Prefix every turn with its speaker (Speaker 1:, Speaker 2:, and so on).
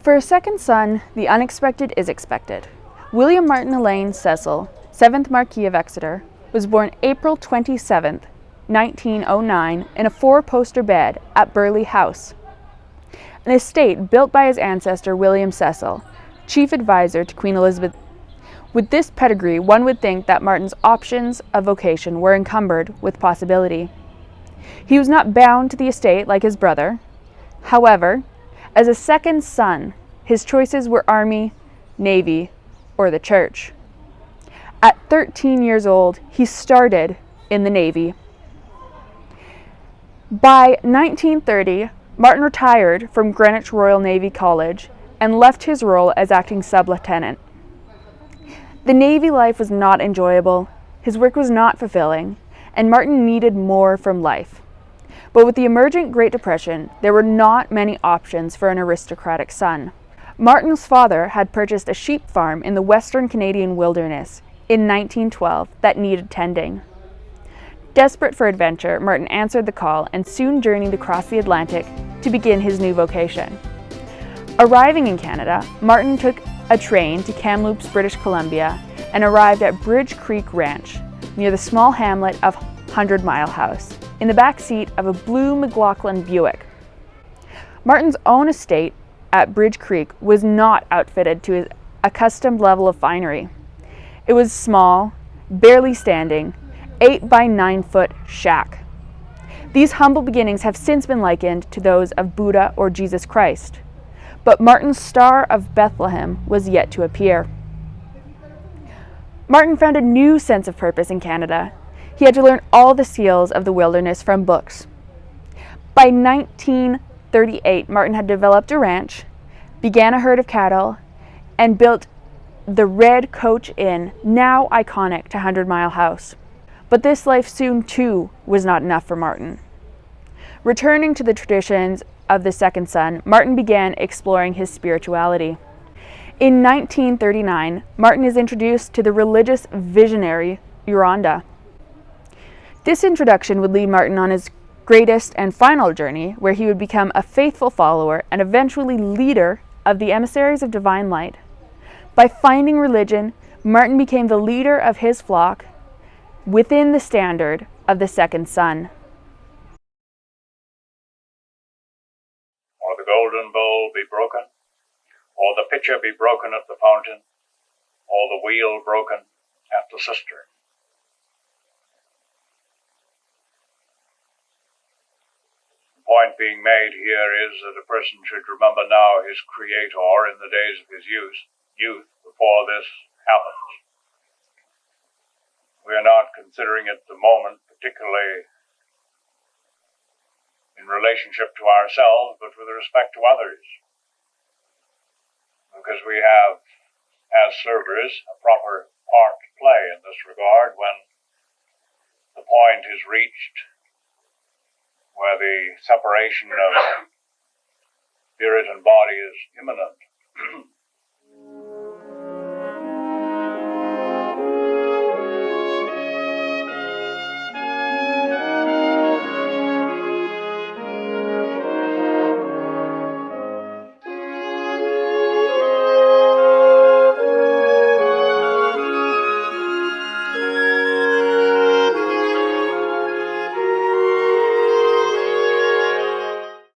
Speaker 1: For a second son, the unexpected is expected. William Martin Cecil, 7th Marquis of Exeter, was born April 27, 1909, in a 4-poster bed at Burghley House, an estate built by his ancestor William Cecil, chief advisor to Queen Elizabeth. With this pedigree, one would think that Martin's options of vocation were encumbered with possibility. He was not bound to the estate like his brother. However, as a second son, his choices were Army, Navy, or the Church. At 13 years old, he started in the Navy. By 1930, Martin retired from Greenwich Royal Navy College and left his role as acting sub-lieutenant. The Navy life was not enjoyable, his work was not fulfilling, and Martin needed more from life. But with the emergent Great Depression, there were not many options for an aristocratic son. Martin's father had purchased a sheep farm in the Western Canadian wilderness in 1912 that needed tending. Desperate for adventure, Martin answered the call and soon journeyed across the Atlantic to begin his new vocation. Arriving in Canada, Martin took a train to Kamloops, British Columbia, and arrived at Bridge Creek Ranch, near the small hamlet of 100 Mile House, in the back seat of a blue McLaughlin Buick. Martin's own estate at Bridge Creek was not outfitted to his accustomed level of finery. It was small, barely standing, 8 by 9 foot shack. These humble beginnings have since been likened to those of Buddha or Jesus Christ, but Martin's Star of Bethlehem was yet to appear. Martin found a new sense of purpose in Canada. He had to learn all the skills of the wilderness from books. By 1938, Martin had developed a ranch, began a herd of cattle, and built the Red Coach Inn, now iconic to 100 Mile House. But this life soon, too, was not enough for Martin. Returning to the traditions of the second son, Martin began exploring his spirituality. In 1939, Martin is introduced to the religious visionary Yoronda. This introduction would lead Martin on his greatest and final journey, where he would become a faithful follower and eventually leader of the Emissaries of Divine Light. By finding religion, Martin became the leader of his flock within the standard of the second son.
Speaker 2: Or the golden bowl be broken, or the pitcher be broken at the fountain, or the wheel broken at the cistern. The point being made here is that a person should remember now his Creator in the days of his youth before this happens. We are not considering at the moment, particularly in relationship to ourselves, but with respect to others. Because we have, as servers, a proper part to play in this regard when the point is reached where the separation of spirit and body is imminent.